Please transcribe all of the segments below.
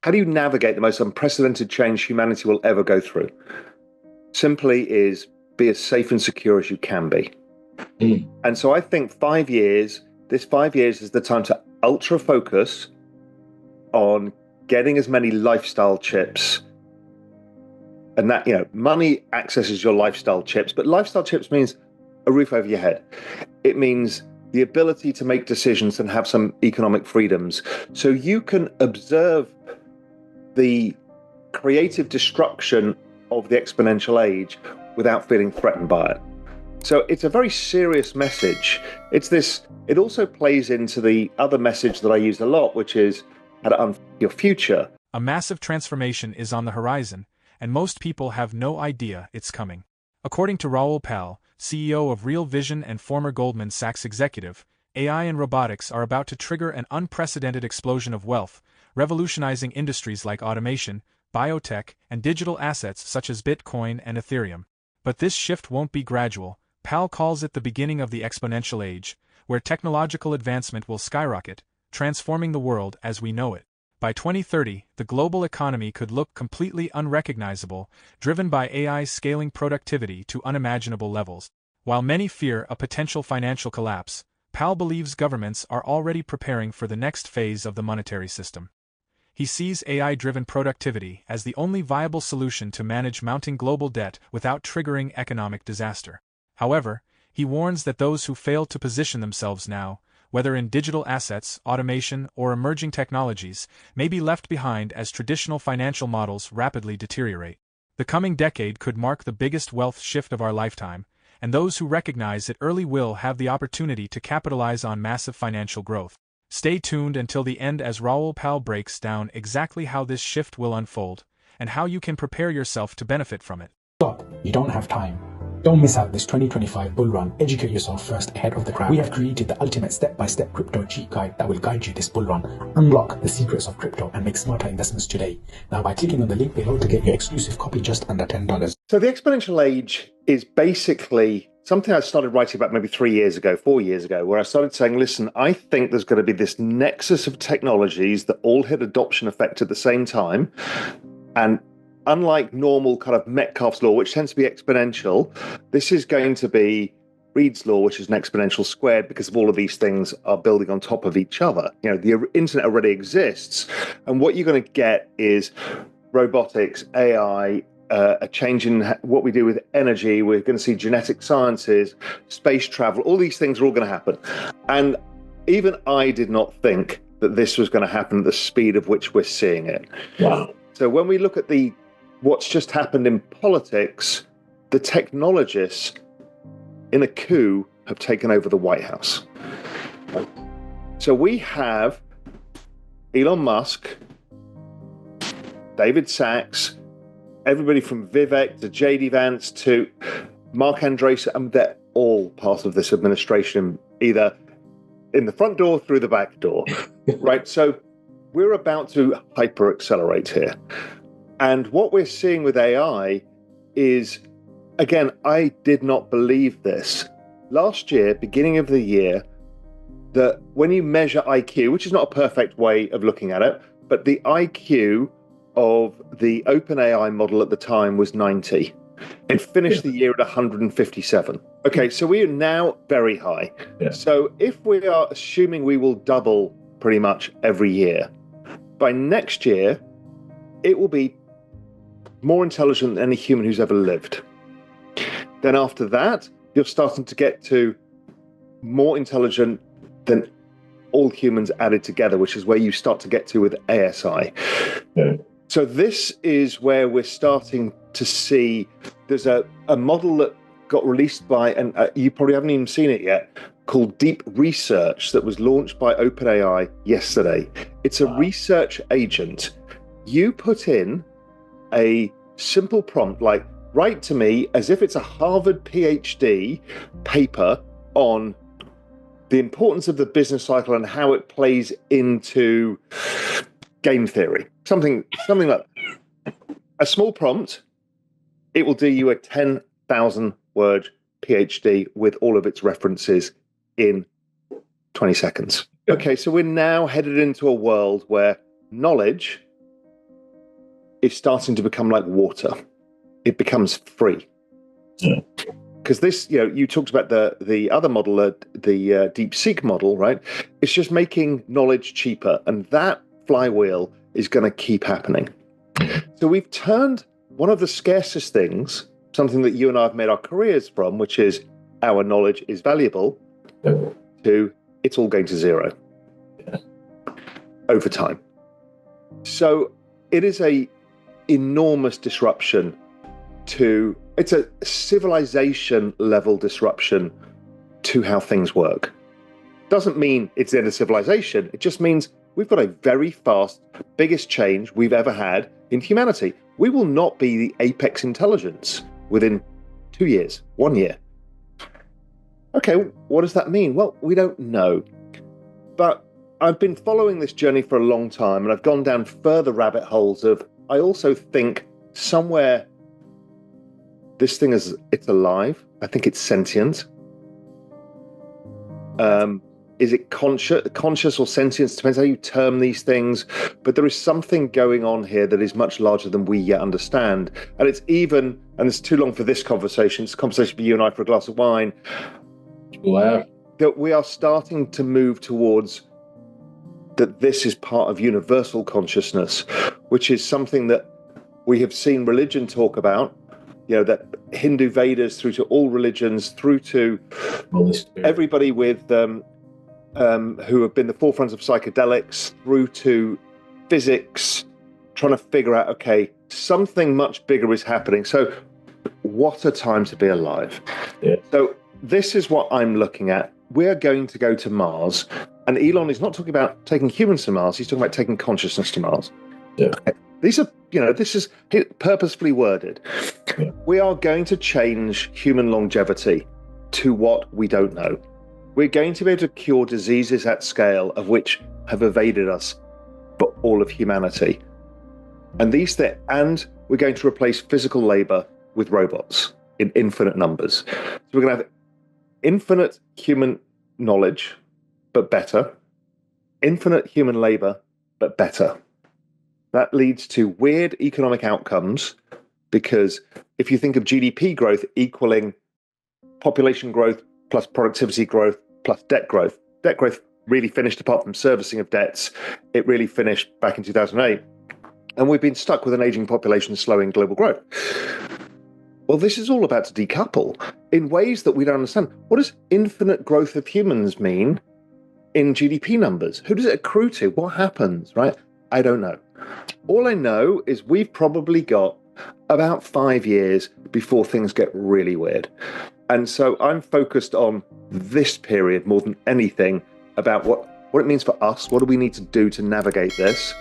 how do you navigate the most unprecedented change humanity will ever go through? Simply is be as safe and secure as you can be. And so I think 5 years, this 5 years is the time to ultra focus on getting as many lifestyle chips. And that, money accesses your lifestyle chips, but lifestyle chips means a roof over your head. It means the ability to make decisions and have some economic freedoms. So you can observe the creative destruction of the exponential age without feeling threatened by it. So it's a very serious message. It also plays into the other message that I use a lot, which is how to unfuck your future. A massive transformation is on the horizon, and most people have no idea it's coming. According to Raoul Pal, CEO of Real Vision and former Goldman Sachs executive, AI and robotics are about to trigger an unprecedented explosion of wealth, revolutionizing industries like automation, biotech, and digital assets such as Bitcoin and Ethereum. But this shift won't be gradual. Pal calls it the beginning of the exponential age, where technological advancement will skyrocket, transforming the world as we know it. By 2030, the global economy could look completely unrecognizable, driven by AI scaling productivity to unimaginable levels. While many fear a potential financial collapse, Pal believes governments are already preparing for the next phase of the monetary system. He sees AI-driven productivity as the only viable solution to manage mounting global debt without triggering economic disaster. However, he warns that those who fail to position themselves now, whether in digital assets, automation, or emerging technologies, may be left behind as traditional financial models rapidly deteriorate. The coming decade could mark the biggest wealth shift of our lifetime, and those who recognize it early will have the opportunity to capitalize on massive financial growth. Stay tuned until the end as Raoul Pal breaks down exactly how this shift will unfold, and how you can prepare yourself to benefit from it. Stop. You don't have time. Don't miss out this 2025 bull run. Educate yourself first ahead of the crowd. We have created the ultimate step-by-step crypto cheat guide that will guide you this bull run. Unlock the secrets of crypto and make smarter investments today. Now by clicking on the link below to get your exclusive copy just under $10. So the exponential age is basically something I started writing about maybe 4 years ago, where I started saying, listen, I think there's going to be this nexus of technologies that all hit adoption effect at the same time. And unlike normal kind of Metcalfe's law, which tends to be exponential, this is going to be Reed's law, which is an exponential squared, because of all of these things are building on top of each other. The internet already exists. And what you're going to get is robotics, AI, a change in what we do with energy. We're going to see genetic sciences, space travel. All these things are all going to happen. And even I did not think that this was going to happen at the speed of which we're seeing it. Wow. So when we look at what's just happened in politics, the technologists in a coup have taken over the White House. So we have Elon Musk, David Sachs, everybody from Vivek to JD Vance to Mark Andreessen, and they're all part of this administration, either in the front door or through the back door, right? So we're about to hyper accelerate here. And what we're seeing with AI is, again, I did not believe this. Last year, beginning of the year, that when you measure IQ, which is not a perfect way of looking at it, but the IQ of the OpenAI model at the time was 90. It finished the year at 157. Okay, so we are now very high. Yeah. So if we are assuming we will double pretty much every year, by next year, it will be more intelligent than any human who's ever lived. Then after that, you're starting to get to more intelligent than all humans added together, which is where you start to get to with ASI. Yeah. So this is where we're starting to see, there's a model that got released by, and you probably haven't even seen it yet, called Deep Research, that was launched by OpenAI yesterday. It's a research agent. You put in a simple prompt like, write to me as if it's a Harvard PhD paper on the importance of the business cycle and how it plays into game theory. Something like a small prompt, it will do you a 10,000 word PhD with all of its references in 20 seconds. Okay, so we're now headed into a world where knowledge is starting to become like water. It becomes free. Because this, you talked about the other model, the DeepSeek model, right? It's just making knowledge cheaper, and that flywheel is going to keep happening. So we've turned one of the scarcest things, something that you and I have made our careers from, which is our knowledge is valuable, to it's all going to zero over time. So it is a enormous disruption it's a civilization level disruption to how things work. Doesn't mean it's the end of civilization. It just means we've got a very fast, biggest change we've ever had in humanity. We will not be the apex intelligence within 2 years, 1 year. Okay, what does that mean? Well, we don't know. But I've been following this journey for a long time, and I've gone down further rabbit holes of, I also think somewhere this thing it's alive. I think it's sentient. Is it conscious or sentience? Depends how you term these things. But there is something going on here that is much larger than we yet understand. And it's even, and it's too long for this conversation, it's a conversation for you and I for a glass of wine, that we are starting to move towards that this is part of universal consciousness, which is something that we have seen religion talk about, that Hindu Vedas through to all religions, through to everybody with who have been the forefronts of psychedelics, through to physics, trying to figure out, okay, something much bigger is happening. So what a time to be alive. Yeah. So this is what I'm looking at. We're going to go to Mars, and Elon is not talking about taking humans to Mars, he's talking about taking consciousness to Mars. Yeah. These are, this is purposefully worded. Yeah. We are going to change human longevity to what we don't know. We're going to be able to cure diseases at scale of which have evaded us for all of humanity. And we're going to replace physical labor with robots in infinite numbers. So we're going to have infinite human knowledge, but better. Infinite human labor, but better. That leads to weird economic outcomes, because if you think of GDP growth equaling population growth plus productivity growth plus debt growth really finished, apart from servicing of debts, it really finished back in 2008. And we've been stuck with an aging population slowing global growth. Well, this is all about to decouple in ways that we don't understand. What does infinite growth of humans mean in GDP numbers? Who does it accrue to? What happens, right? I don't know. All I know is we've probably got about 5 years before things get really weird. And so I'm focused on this period more than anything about what it means for us. What do we need to do to navigate this,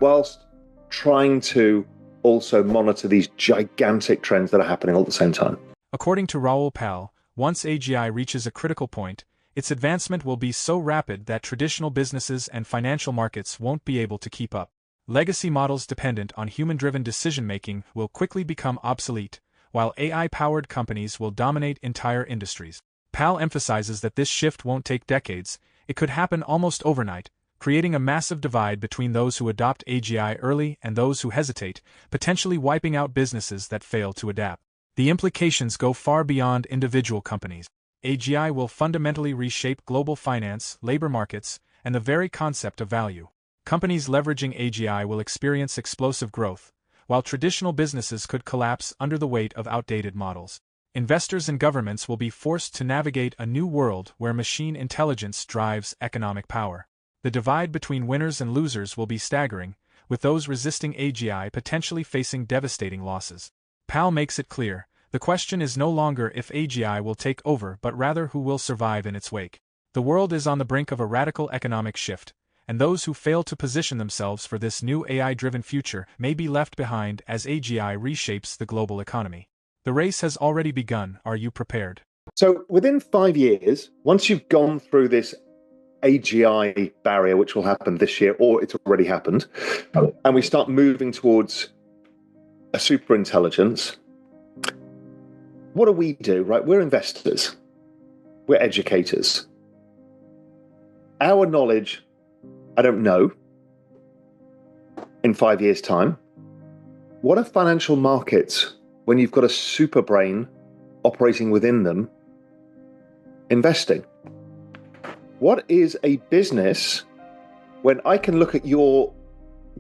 whilst trying to also monitor these gigantic trends that are happening all at the same time. According to Raoul Pal, once AGI reaches a critical point, its advancement will be so rapid that traditional businesses and financial markets won't be able to keep up. Legacy models dependent on human-driven decision-making will quickly become obsolete, while AI-powered companies will dominate entire industries. Pal emphasizes that this shift won't take decades, it could happen almost overnight, creating a massive divide between those who adopt AGI early and those who hesitate, potentially wiping out businesses that fail to adapt. The implications go far beyond individual companies. AGI will fundamentally reshape global finance, labor markets, and the very concept of value. Companies leveraging AGI will experience explosive growth, while traditional businesses could collapse under the weight of outdated models. Investors and governments will be forced to navigate a new world where machine intelligence drives economic power. The divide between winners and losers will be staggering, with those resisting AGI potentially facing devastating losses. Pal makes it clear, the question is no longer if AGI will take over but rather who will survive in its wake. The world is on the brink of a radical economic shift, and those who fail to position themselves for this new AI-driven future may be left behind as AGI reshapes the global economy. The race has already begun. Are you prepared? So within 5 years, once you've gone through this AGI barrier, which will happen this year, or it's already happened, and we start moving towards a super intelligence, what do we do, right? We're investors. We're educators. Our knowledge, I don't know, in 5 years' time. what are financial markets when you've got a super brain operating within them investing? What is a business when I can look at your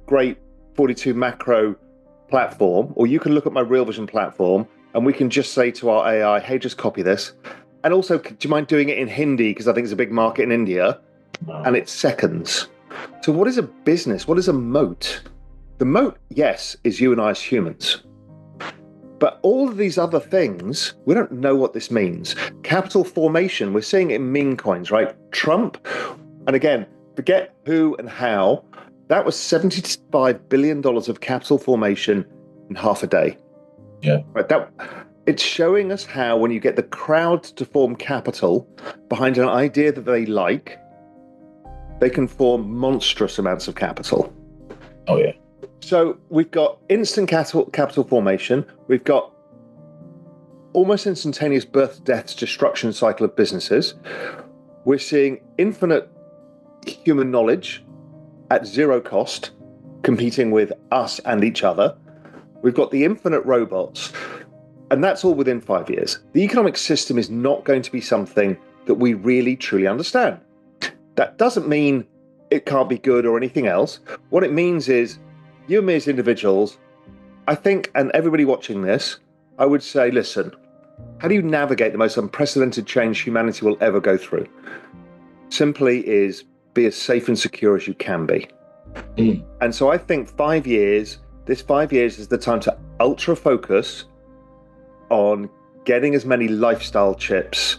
great 42 macro platform, or you can look at my Real Vision platform, and we can just say to our AI, hey, just copy this. And also, do you mind doing it in Hindi? Because I think it's a big market in India, and it's seconds. So what is a business? What is a moat? The moat, yes, is you and I as humans. But all of these other things, we don't know what this means. Capital formation, we're seeing it in meme coins, right? Trump, and again, forget who and how, that was $75 billion of capital formation in half a day. Yeah. Right, it's showing us how when you get the crowd to form capital behind an idea that they like, they can form monstrous amounts of capital. Oh, yeah. So we've got instant capital formation. We've got almost instantaneous birth, death, destruction cycle of businesses. We're seeing infinite human knowledge at zero cost, competing with us and each other. We've got the infinite robots, and that's all within 5 years. The economic system is not going to be something that we really, truly understand. That doesn't mean it can't be good or anything else. What it means is, you and me as individuals, I think, and everybody watching this, I would say, listen, how do you navigate the most unprecedented change humanity will ever go through? Simply is be as safe and secure as you can be. And so I think 5 years, this 5 years is the time to ultra focus on getting as many lifestyle chips.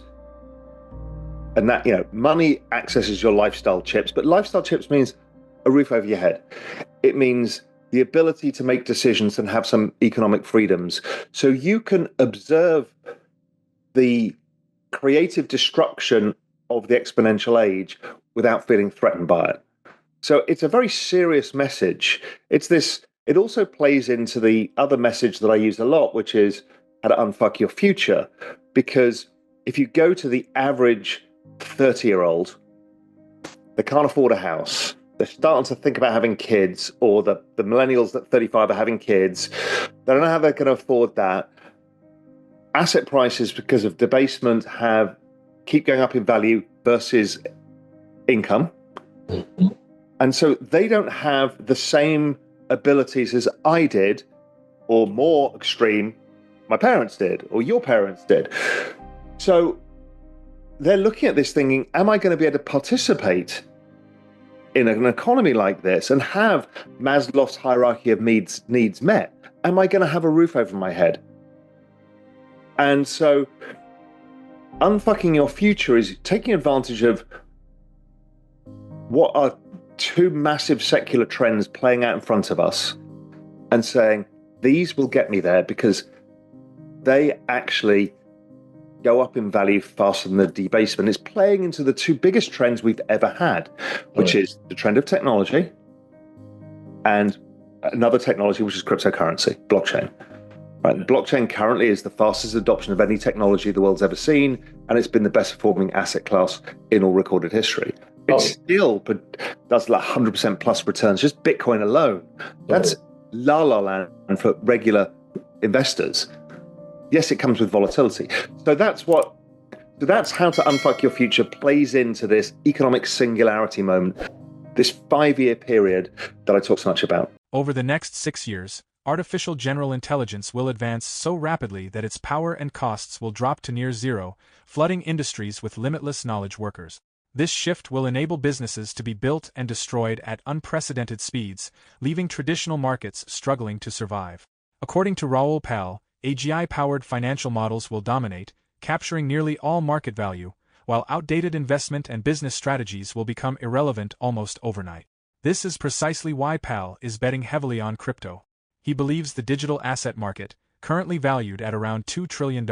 And that, money accesses your lifestyle chips, but lifestyle chips means a roof over your head. It means the ability to make decisions and have some economic freedoms. So you can observe the creative destruction of the exponential age without feeling threatened by it. So it's a very serious message. It also plays into the other message that I use a lot, which is how to unfuck your future. Because if you go to the average 30-year-old, they can't afford a house. They're starting to think about having kids, or the millennials at 35 are having kids. They don't know how they're going to afford that. Asset prices, because of debasement, keep going up in value versus income. And so they don't have the same abilities as I did, or more extreme, my parents did, or your parents did. So they're looking at this thinking, am I going to be able to participate in an economy like this and have Maslow's hierarchy of needs met? Am I going to have a roof over my head? And so unfucking your future is taking advantage of what are two massive secular trends playing out in front of us and saying, these will get me there because they actually go up in value faster than the debasement. It's playing into the two biggest trends we've ever had, which is the trend of technology and another technology, which is cryptocurrency, blockchain. Right? Blockchain currently is the fastest adoption of any technology the world's ever seen, and it's been the best performing asset class in all recorded history. It still does like 100% plus returns, just Bitcoin alone. That's la la land for regular investors. Yes, it comes with volatility. So that's how to unfuck your future plays into this economic singularity moment, this 5-year period that I talk so much about. Over the next 6 years, artificial general intelligence will advance so rapidly that its power and costs will drop to near zero, flooding industries with limitless knowledge workers. This shift will enable businesses to be built and destroyed at unprecedented speeds, leaving traditional markets struggling to survive. According to Raoul Pal, AGI-powered financial models will dominate, capturing nearly all market value, while outdated investment and business strategies will become irrelevant almost overnight. This is precisely why Pal is betting heavily on crypto. He believes the digital asset market, currently valued at around $2 trillion,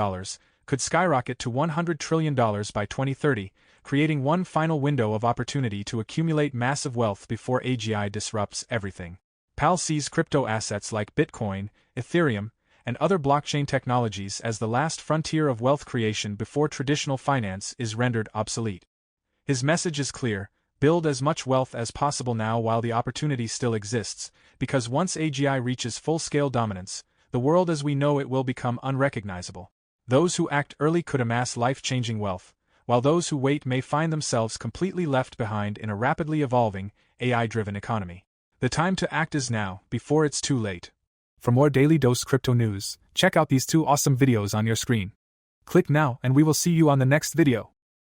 could skyrocket to $100 trillion by 2030, creating one final window of opportunity to accumulate massive wealth before AGI disrupts everything. Pal sees crypto assets like Bitcoin, Ethereum, and other blockchain technologies as the last frontier of wealth creation before traditional finance is rendered obsolete. His message is clear: Build as much wealth as possible now while the opportunity still exists, because once AGI reaches full-scale dominance, the world as we know it will become unrecognizable. Those who act early could amass life-changing wealth, while those who wait may find themselves completely left behind in a rapidly evolving, AI-driven economy. The time to act is now, before it's too late. For more Daily Dose Crypto news, check out these 2 awesome videos on your screen. Click now and we will see you on the next video.